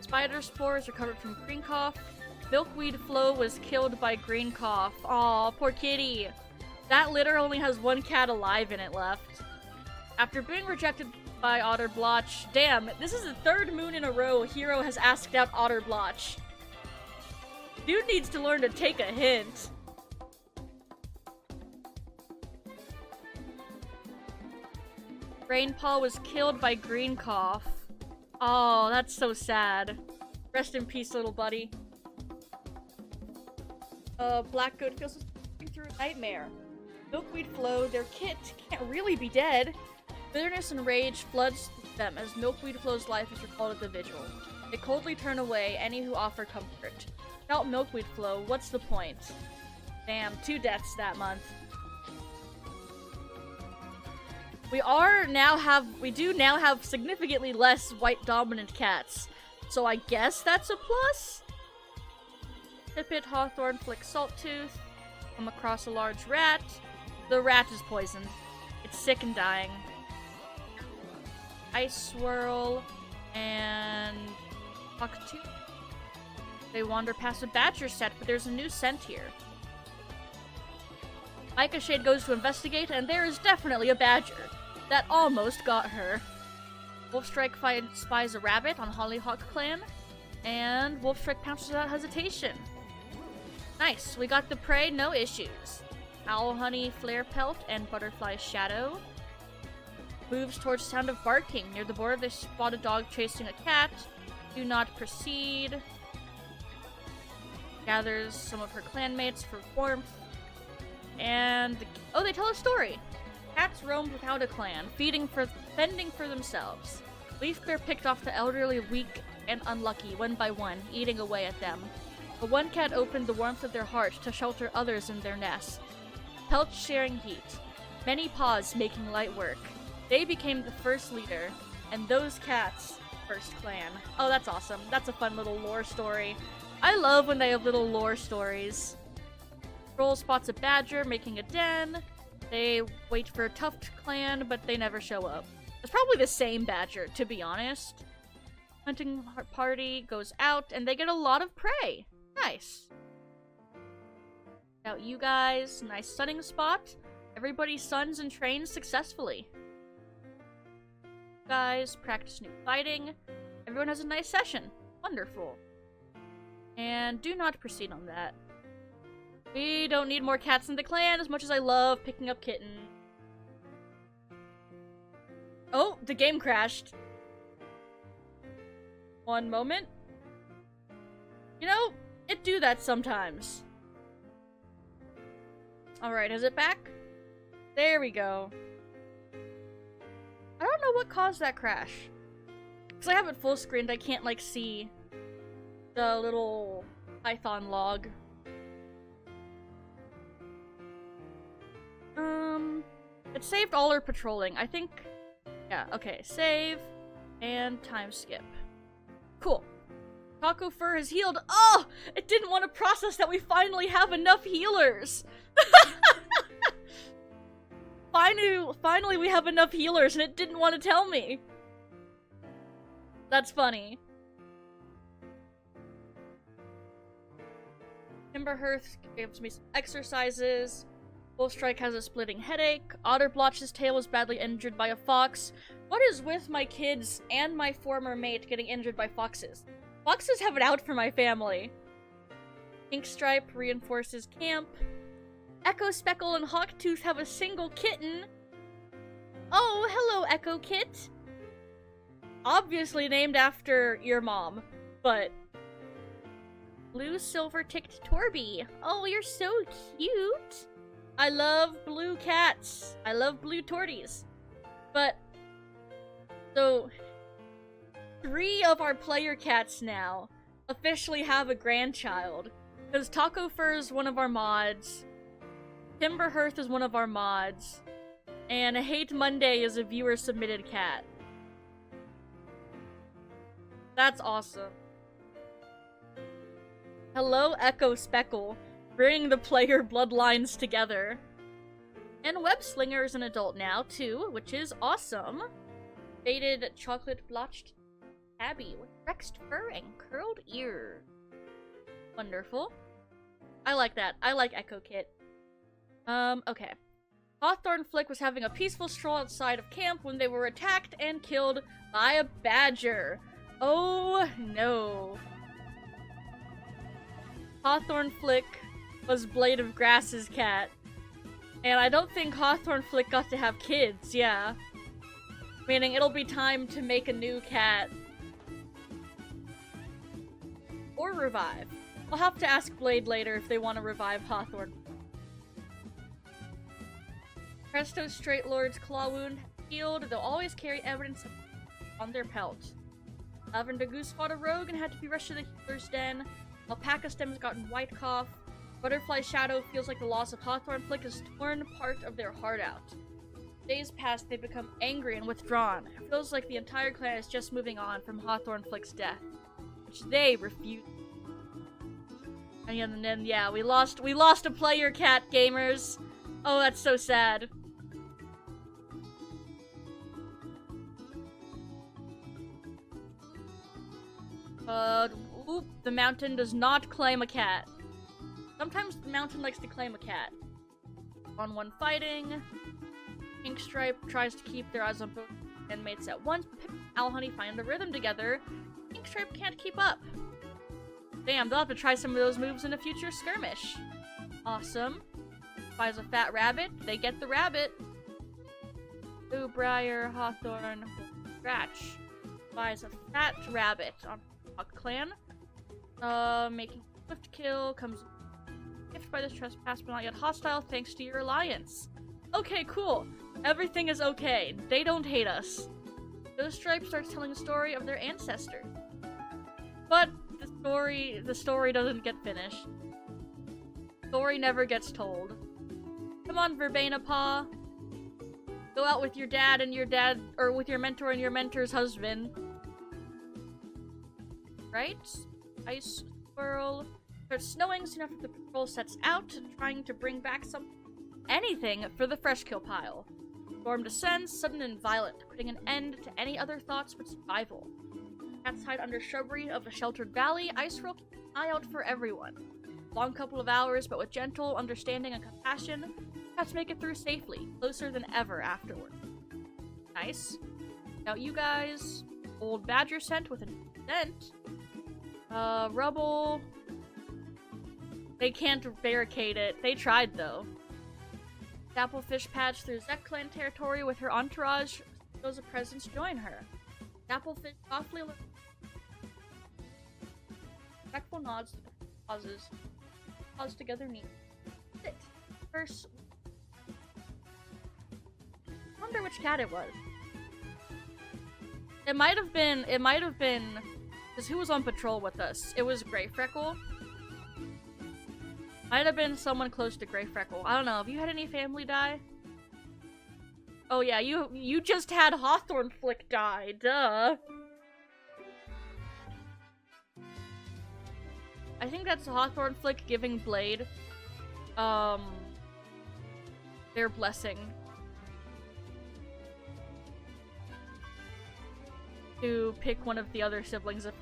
Spider Spores recovered from Green Cough. Milkweed Flow was killed by Green Cough. Aw, poor kitty. That litter only has 1 cat alive in it left. After being rejected by Otterblotch, damn, this is the 3rd moon in a row a hero has asked out Otterblotch. Dude needs to learn to take a hint. Rainpaw was killed by Green Cough. Oh, that's so sad. Rest in peace, little buddy. Black Goat feels through a nightmare. Milkweed Flow, their kit, can't really be dead. Bitterness and rage floods them as Milkweed Flow's life is recalled at the vigil. They coldly turn away any who offer comfort. Without Milkweed Flow, what's the point? Damn, 2 deaths that month. We do now have significantly less white dominant cats. So I guess that's a plus? Tippet, Hawthorn, Flick, Salttooth. Come across a large rat. The rat is poisoned. It's sick and dying. Ice Swirl and Hawktooth. They wander past a badger set, but there's a new scent here. Micah Shade goes to investigate, and there is definitely a badger. That almost got her. Wolfstrike spies a rabbit on Hollyhock Clan, and Wolfstrike pounces without hesitation. Nice, we got the prey, no issues. Owl Honey, Flarepelt, and Butterfly Shadow. Moves towards sound of barking. Near the border, they spot a dog chasing a cat. Do not proceed. Gathers some of her clanmates for warmth. And oh, they tell a story. Cats roamed without a clan, fending for themselves. Leaf Bear picked off the elderly, weak, and unlucky, one by one, eating away at them. But one cat opened the warmth of their heart to shelter others in their nest. Pelts sharing heat. Many paws making light work. They became the first leader, and those cats, first clan. Oh, that's awesome. That's a fun little lore story. I love when they have little lore stories. Troll spots a badger making a den. They wait for a Tuft Clan, but they never show up. It's probably the same badger, to be honest. Hunting party goes out, and they get a lot of prey. Nice. Out you guys. Nice sunning spot. Everybody suns and trains successfully. guys, practice new fighting. Everyone has a nice session. Wonderful. And do not proceed on that. We don't need more cats in the clan as much as I love picking up kittens. Oh, the game crashed. One moment. You know, it do that sometimes. Alright, is it back? There we go. I don't know what caused that crash. Because I have it full screened, I can't, like, see the little Python log. It saved all our patrolling. I think... Yeah, okay. Save. And time skip. Cool. Taco Fur has healed. Oh! It didn't want to process that we finally have enough healers! Finally we have enough healers and it didn't want to tell me. That's funny. Timberhearth gives me some exercises. Bullstrike has a splitting headache. Otterblotch's tail was badly injured by a fox. What is with my kids and my former mate getting injured by foxes? Foxes have it out for my family. Inkstripe reinforces camp. Echo Speckle and Hawktooth have a single kitten. Oh, hello, Echo Kit. Obviously named after your mom, but... Blue Silver-Ticked Torby. Oh, you're so cute. I love blue cats. I love blue torties. But, so, 3 of our player cats now officially have a grandchild. Because Taco Fur is one of our mods, Timberhearth is one of our mods, and Hate Monday is a viewer-submitted cat. That's awesome. Hello, Echo Speckle. Bringing the player bloodlines together. And Webslinger is an adult now, too, which is awesome. Faded chocolate blotched tabby with flexed fur and curled ear. Wonderful. I like that. I like Echo Kit. Okay. Hawthorn Flick was having a peaceful stroll outside of camp when they were attacked and killed by a badger. Oh, no. Hawthorn Flick was Blade of Grass's cat. And I don't think Hawthorn Flick got to have kids, yeah. Meaning it'll be time to make a new cat. Or revive. I'll have to ask Blade later if they want to revive Hawthorn. Presto's Straight Lord's claw wound healed. They'll always carry evidence on their pelt. Lavender Goose fought a rogue and had to be rushed to the healer's den. Alpaca Stem's gotten white cough. Butterfly Shadow feels like the loss of Hawthorn Flick has torn part of their heart out. Days pass, they become angry and withdrawn. It feels like the entire clan is just moving on from Hawthorn Flick's death, which they refuse. And then, yeah, we lost a player cat, gamers. Oh, that's so sad. Oop, the mountain does not claim a cat. Sometimes the mountain likes to claim a cat. 1-1 fighting. Inkstripe tries to keep their eyes on both inmates at once, but Pip and Owlhoney find the rhythm together. Inkstripe can't keep up. Damn, they'll have to try some of those moves in a future skirmish. Awesome. Buys a fat rabbit, they get the rabbit. Blue Briar, Hawthorn, Scratch. Buys a fat rabbit on Hawk Clan. Making swift kill, comes gift by this trespass but not yet hostile thanks to your alliance. Okay, cool. Everything is okay. They don't hate us. Ghost Stripe starts telling a story of their ancestor. But the story doesn't get finished. Story never gets told. Come on, Verbena Paw. Go out with your dad, or with your mentor and your mentor's husband. Right? Ice Swirl. Starts snowing soon after the patrol sets out, trying to bring back anything for the fresh kill pile. Storm descends, sudden and violent, putting an end to any other thoughts but survival. Cats hide under shrubbery of a sheltered valley. Ice Swirl keeps an eye out for everyone. Long couple of hours, but with gentle understanding and compassion, cats make it through safely, closer than ever afterward. Nice. Now you guys. Old badger scent with a scent. Rubble. They can't barricade it. They tried though. Dapplefish patch through Zek clan territory with her entourage. Shows a presence join her. Dapplefish softly respectful nods, pauses. Pause together neat. Sit. First. I wonder which cat it was. It might have been, because who was on patrol with us? It was Grey Freckle. Might have been someone close to Grey Freckle. I don't know. Have you had any family die? Oh yeah, you just had Hawthorne Flick die. Duh. I think that's Hawthorne Flick giving Blade, their blessing. To pick one of the other siblings up.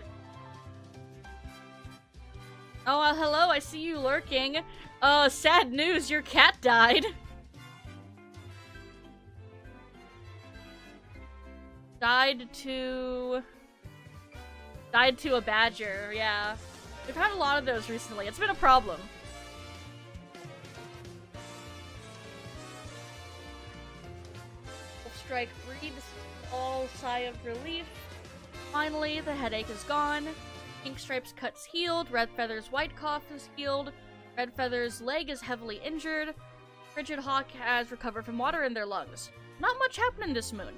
Oh, well, hello, I see you lurking. Sad news, your cat died. Died to a badger, yeah. We've had a lot of those recently. It's been a problem. Strike breathes, all sigh of relief. Finally, the headache is gone. Pink Stripe's cut's healed. Red Feather's white cough is healed. Red Feather's leg is heavily injured. Frigid Hawk has recovered from water in their lungs. Not much happening this moon.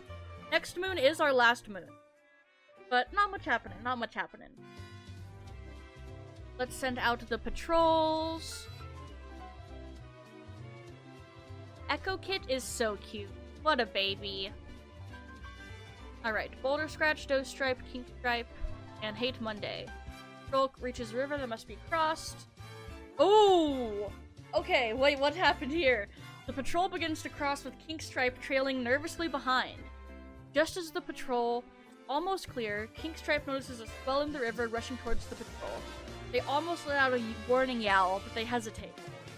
Next moon is our last moon. But not much happening, not much happening. Let's send out the patrols. Echo Kit is so cute. What a baby. Alright, Boulder Scratch, Doe Stripe, King Stripe, and Hate Monday. Patrol reaches river that must be crossed. Oh! Okay, wait, what happened here? The patrol begins to cross with King Stripe trailing nervously behind. Just as the patrol almost clear, King Stripe notices a swell in the river rushing towards the patrol. They almost let out a warning yowl, but they hesitate,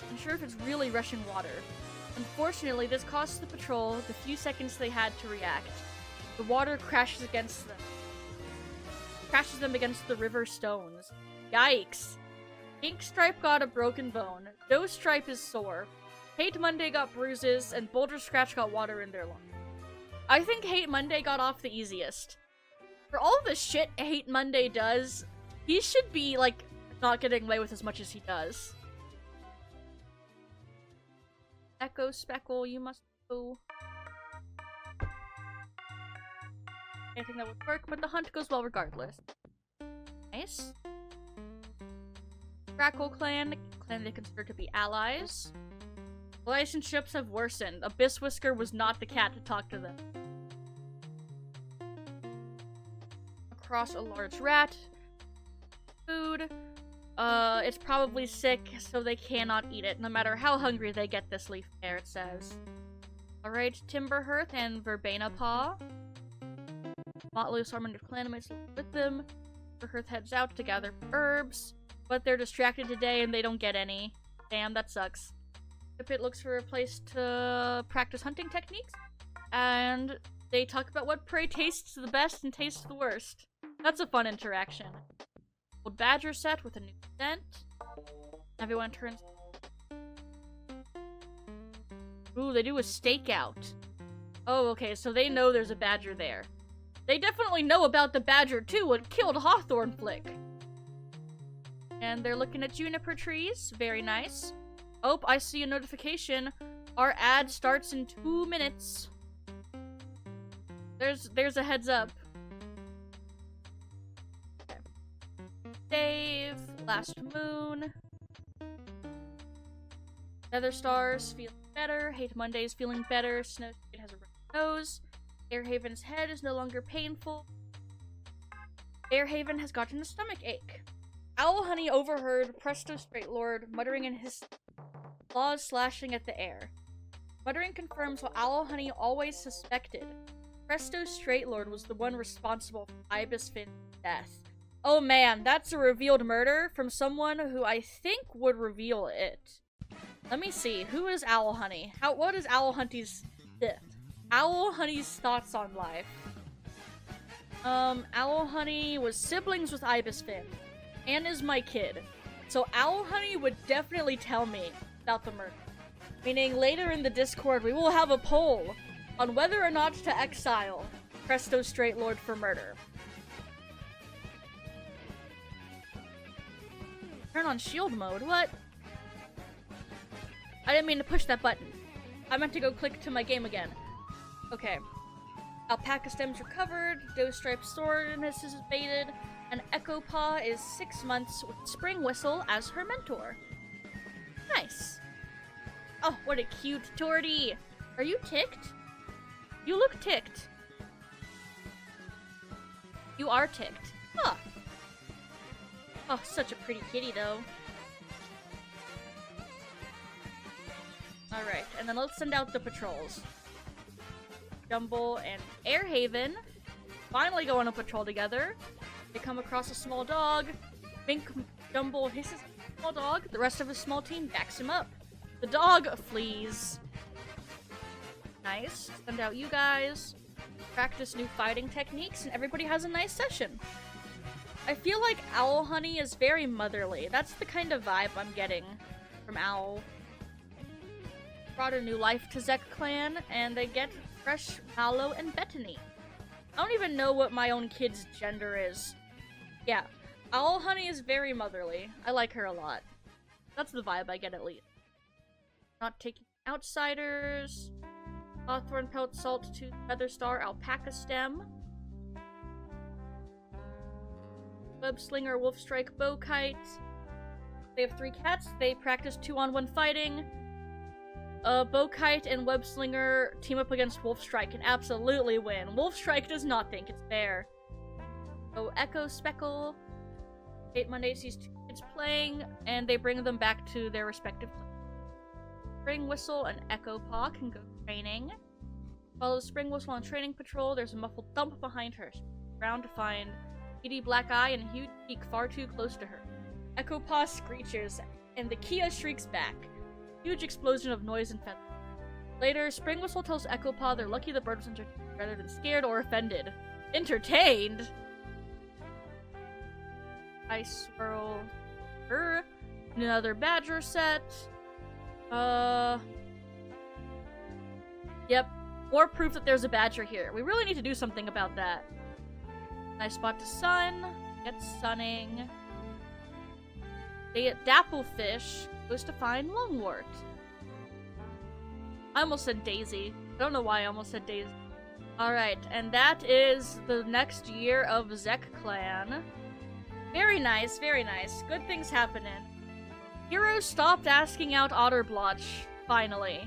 unsure if it's really rushing water. Unfortunately, this costs the patrol the few seconds they had to react. The water crashes against them. Crashes them against the river stones. Yikes. Pink Stripe got a broken bone. Doe Stripe is sore. Hate Monday got bruises, and Boulder Scratch got water in their lungs. I think Hate Monday got off the easiest. For all the shit Hate Monday does, he should be, like, not getting away with as much as he does. Echo Speckle, you must go. Anything that would work, but the hunt goes well regardless. Nice. Crackle Clan they consider to be allies. Relationships have worsened. Abyss Whisker was not the cat to talk to them. Across a large rat. Food. It's probably sick, so they cannot eat it, no matter how hungry they get this leaf pear, it says. Alright, Timberhearth and Verbena Paw. Motley assortment of clanmates with them. Timberhearth heads out to gather herbs, but they're distracted today and they don't get any. Damn, that sucks. Pit looks for a place to practice hunting techniques, and they talk about what prey tastes the best and tastes the worst. That's a fun interaction. Old badger set with a new scent. Everyone turns. Ooh, they do a stakeout. Oh, okay, so they know there's a badger there. They definitely know about the badger too, what killed Hawthorne Flick. And they're looking at juniper trees. Very nice. Oh, I see a notification. Our ad starts in 2 minutes. There's a heads up. Okay. Dave, last moon. Nether Stars feeling better. Hate Mondays feeling better. Snow State has a red nose. Airhaven's head is no longer painful. Airhaven has gotten a stomach ache. Owl Honey overheard Presto Straight Lord muttering in his claws slashing at the air. Muttering confirms what Owl Honey always suspected. Presto Straight Lord was the one responsible for Ibis Finn's death. Oh man, that's a revealed murder from someone who I think would reveal it. Let me see. Who is Owl Honey? What is Owl Honey's thoughts on life? Owl Honey was siblings with Ibis Finn, and is my kid. So Owl Honey would definitely tell me about the murder. Meaning later in the Discord, we will have a poll on whether or not to exile Presto Straight Lord for murder. Turn on shield mode? What? I didn't mean to push that button. I meant to go click to my game again. Okay. Alpaca Stem's recovered, Doe Stripe's Swordness is baited, and Echo Paw is 6 months with Spring Whistle as her mentor. Nice. Oh, what a cute tortie. Are you ticked? You look ticked. You are ticked. Huh. Oh, such a pretty kitty, though. Alright, and then let's send out the patrols. Jumble and Airhaven finally go on a patrol together. They come across a small dog. Mink Jumble hisses at the small dog. The rest of his small team backs him up. The dog flees. Nice. Send out you guys. Practice new fighting techniques, and everybody has a nice session. I feel like Owl Honey is very motherly. That's the kind of vibe I'm getting from Owl. Brought a new life to Zek Clan, and they get fresh Mallow and Bethany. I don't even know what my own kid's gender is. Yeah, Owl Honey is very motherly. I like her a lot. That's the vibe I get at least. Not taking outsiders. Hawthorn Pelt, Salt Tooth, Feather Star, Alpaca Stem. Web Slinger, Wolf Strike, Bowkite. They have 3 cats. They practice 2-on-1 fighting. Bowkite and Web Slinger team up against Wolf Strike and absolutely win. Wolf Strike does not think it's fair. So Echo Speckle. Kate Monday sees 2 kids playing, and they bring them back to their respective places. Spring Whistle and Echo Paw can go training. Follow Spring Whistle on training patrol. There's a muffled thump behind her. Around to find beady black eye and a huge beak far too close to her. Echo Paw screeches, and the Kia shrieks back. Huge explosion of noise and feathers. Later, Spring Whistle tells Echo Paw they're lucky the bird was entertained rather than scared or offended. Entertained? Ice Swirl. Another badger set. Yep. More proof that there's a badger here. We really need to do something about that. Nice spot to sun. Get sunning. They get Dapplefish. Goes to find Lungwort. I almost said Daisy. I don't know why I almost said Daisy. Alright, and that is the next year of Zek Clan. Very nice, very nice. Good things happening. Hero stopped asking out Otterblotch, finally.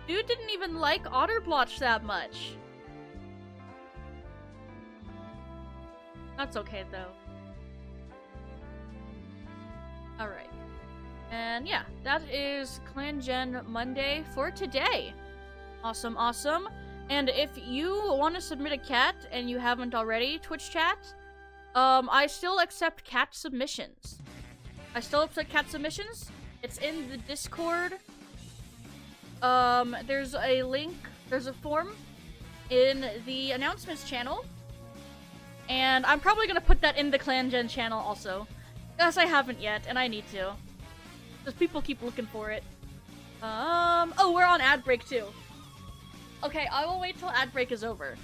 Dude didn't even like Otterblotch that much. That's okay, though. Alright. And yeah, that is Clangen Monday for today. Awesome, awesome. And if you want to submit a cat and you haven't already, Twitch chat, I still accept cat submissions. It's in the Discord. There's a link, there's a form in the announcements channel. And I'm probably gonna put that in the Clangen channel also. Yes, I haven't yet, and I need to. Because people keep looking for it. Oh, we're on ad break too. Okay, I will wait till ad break is over.